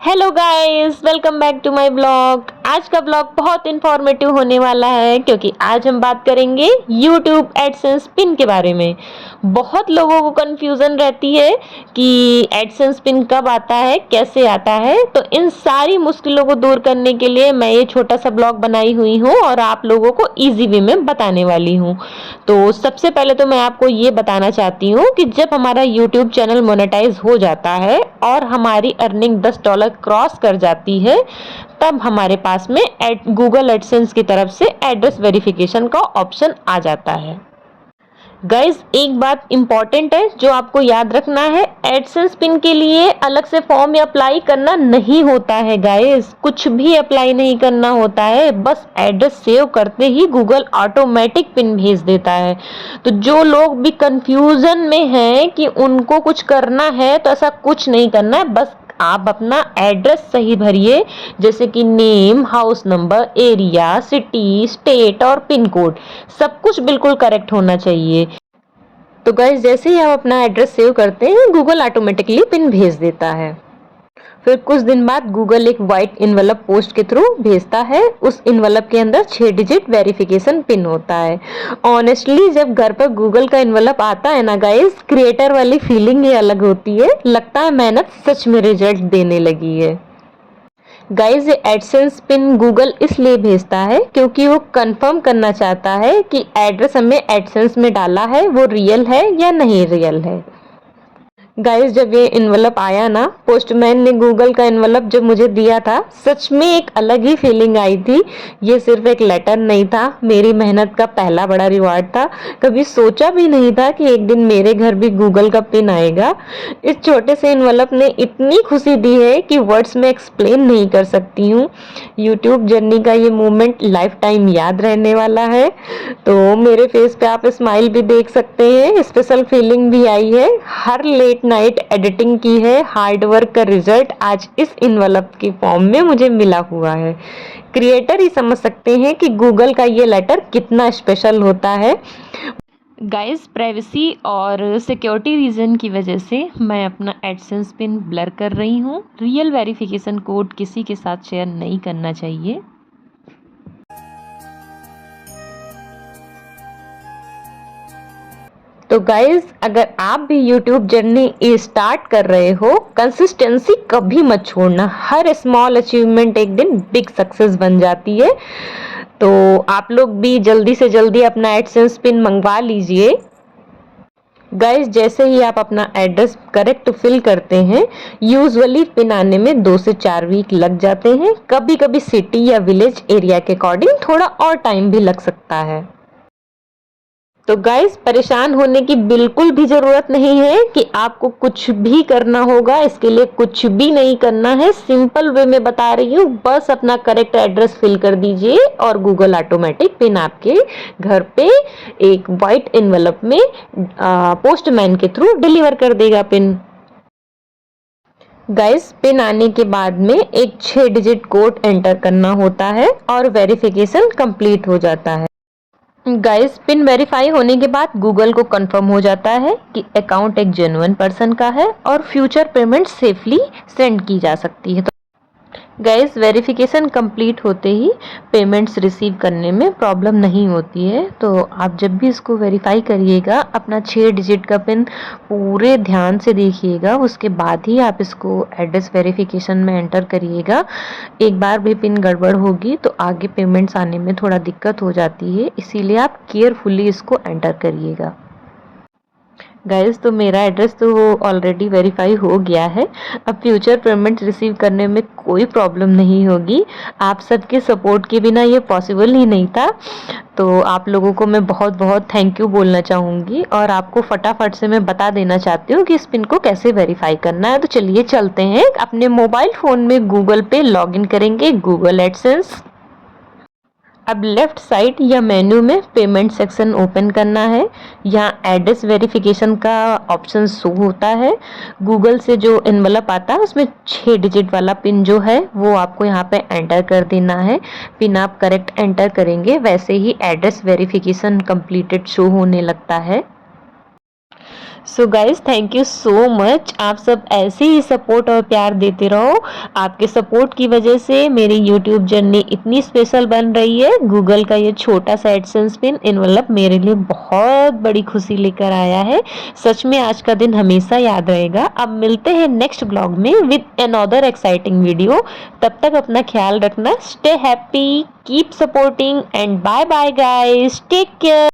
Hello guys, welcome back to my blog. आज का blog बहुत इन्फॉर्मेटिव होने वाला है क्योंकि आज हम बात करेंगे YouTube एडसेंस पिन के बारे में। बहुत लोगों को कंफ्यूजन रहती है कि एडसेंस पिन कब आता है, कैसे आता है। तो इन सारी मुश्किलों को दूर करने के लिए मैं ये छोटा सा ब्लॉग बनाई हुई हूँ और आप लोगों को इजी वे में बताने वाली हूँ। तो सबसे पहले तो मैं आपको ये बताना चाहती हूँ कि जब हमारा YouTube चैनल मोनेटाइज हो जाता है और हमारी अर्निंग $10 क्रॉस कर जाती है, तब हमारे पास में गूगल एडसेंस की तरफ से एड्रेस वेरिफिकेशन का ऑप्शन आ जाता है। गाइज, एक बात इंपॉर्टेंट है जो आपको याद रखना है, एडसेंस पिन के लिए अलग से फॉर्म या अप्लाई करना नहीं होता है। गाइज, कुछ भी अप्लाई नहीं करना होता है, बस एड्रेस सेव करते ही गूगल ऑटोमेटिक पिन भेज देता है। तो जो लोग भी कंफ्यूजन में हैं कि उनको कुछ करना है, तो ऐसा कुछ नहीं करना है। बस आप अपना एड्रेस सही भरिए, जैसे कि name, house number, area, city, state और पिन कोड। सब कुछ बिल्कुल करेक्ट होना चाहिए। तो गाइस, जैसे ही आप अपना एड्रेस सेव करते हैं, गूगल ऑटोमेटिकली पिन भेज देता है। फिर कुछ दिन बाद गूगल एक वाइट इनवेलप पोस्ट के थ्रू भेजता है। उस इनवेलप के अंदर 6 डिजिट वेरिफिकेशन पिन होता है। ऑनेस्टली, जब घर पर गूगल का इनवेलप आता है ना गाइस, क्रिएटर वाली फीलिंग ही अलग होती है। लगता है मेहनत सच में रिजल्ट देने लगी है। गाइज, ये एडसेंस पिन गूगल इसलिए भेजता है क्योंकि वो कंफर्म करना चाहता है कि एड्रेस हमने एडसेंस में डाला है वो रियल है या नहीं रियल है। गाइस, जब ये इन्वेलप आया ना, पोस्टमैन ने गूगल का इन्वेलप जब मुझे दिया था, सच में एक अलग ही फीलिंग आई थी। ये सिर्फ एक लेटर नहीं था, मेरी मेहनत का पहला बड़ा रिवार्ड था। कभी सोचा भी नहीं था कि एक दिन मेरे घर भी गूगल का पिन आएगा। इस छोटे से इन्वेलप ने इतनी खुशी दी है कि वर्ड्स में एक्सप्लेन नहीं कर सकती हूँ। यूट्यूब जर्नी का ये मोमेंट लाइफ टाइम याद रहने वाला है। तो मेरे फेस पे आप स्माइल भी देख सकते हैं, स्पेशल फीलिंग भी आई है। हर लेट नाइट एडिटिंग की है, हार्ड वर्क का रिजल्ट आज इस इनवेलप के फॉर्म में मुझे मिला हुआ है। क्रिएटर ही समझ सकते हैं कि गूगल का ये लेटर कितना स्पेशल होता है। गाइस, प्राइवेसी और सिक्योरिटी रीजन की वजह से मैं अपना एडसेंस पिन ब्लर कर रही हूँ। रियल वेरिफिकेशन कोड किसी के साथ शेयर नहीं करना चाहिए। तो गाइज, अगर आप भी YouTube जर्नी स्टार्ट कर रहे हो, कंसिस्टेंसी कभी मत छोड़ना। हर स्मॉल अचीवमेंट एक दिन बिग सक्सेस बन जाती है। तो आप लोग भी जल्दी से जल्दी अपना एडसेंस पिन मंगवा लीजिए। गाइज, जैसे ही आप अपना एड्रेस करेक्ट फिल करते हैं, यूजुअली पिन आने में 2 से 4 वीक लग जाते हैं। कभी कभी सिटी या विलेज एरिया के अकॉर्डिंग थोड़ा और टाइम भी लग सकता है। तो गाइस, परेशान होने की बिल्कुल भी जरूरत नहीं है कि आपको कुछ भी करना होगा। इसके लिए कुछ भी नहीं करना है, सिंपल वे में बता रही हूँ। बस अपना करेक्ट एड्रेस फिल कर दीजिए और गूगल ऑटोमेटिक पिन आपके घर पे एक वाइट एनवेलप में पोस्टमैन के थ्रू डिलीवर कर देगा पिन। गाइस, पिन आने के बाद में एक 6 डिजिट कोड एंटर करना होता है और वेरिफिकेशन कंप्लीट हो जाता है। गाइस, पिन वेरीफाई होने के बाद गूगल को कंफर्म हो जाता है कि अकाउंट एक जेन्युइन पर्सन का है और फ्यूचर पेमेंट सेफली सेंड की जा सकती है। तो गाइस, वेरिफिकेशन कंप्लीट होते ही पेमेंट्स रिसीव करने में प्रॉब्लम नहीं होती है। तो आप जब भी इसको वेरीफाई करिएगा, अपना 6 डिजिट का पिन पूरे ध्यान से देखिएगा, उसके बाद ही आप इसको एड्रेस वेरिफिकेशन में एंटर करिएगा। एक बार भी पिन गड़बड़ होगी तो आगे पेमेंट्स आने में थोड़ा दिक्कत हो जाती है, इसीलिए आप केयरफुली इसको एंटर करिएगा। गाइस, तो मेरा एड्रेस तो ऑलरेडी वेरीफाई हो गया है। अब फ्यूचर पेमेंट रिसीव करने में कोई प्रॉब्लम नहीं होगी। आप सबके सपोर्ट के बिना ये पॉसिबल ही नहीं था। तो आप लोगों को मैं बहुत बहुत थैंक यू बोलना चाहूँगी और आपको फटाफट से मैं बता देना चाहती हूँ कि इस पिन को कैसे वेरीफाई करना है। तो चलिए चलते हैं। अपने मोबाइल फ़ोन में गूगल पे लॉगिन करेंगे, गूगल एडसेंस। अब लेफ्ट साइड या मेन्यू में पेमेंट सेक्शन ओपन करना है। यहाँ एड्रेस वेरिफिकेशन का ऑप्शन शो होता है। गूगल से जो एनवलप आता है उसमें 6 डिजिट वाला पिन जो है वो आपको यहाँ पे एंटर कर देना है। पिन आप करेक्ट एंटर करेंगे, वैसे ही एड्रेस वेरिफिकेशन कंप्लीटेड शो होने लगता है। So guys thank you so much. आप सब ऐसे ही सपोर्ट और प्यार देते रहो। आपके सपोर्ट की वजह से मेरी यूट्यूब जर्नी इतनी स्पेशल बन रही है। गूगल का ये छोटा सा एडसेंस पिन इनवलप मेरे लिए बहुत बड़ी खुशी लेकर आया है। सच में आज का दिन हमेशा याद रहेगा। अब मिलते हैं नेक्स्ट ब्लॉग में विद अनदर एक्साइटिंग वीडियो। तब तक अपना ख्याल रखना। Stay happy, keep supporting and bye bye guys, take care.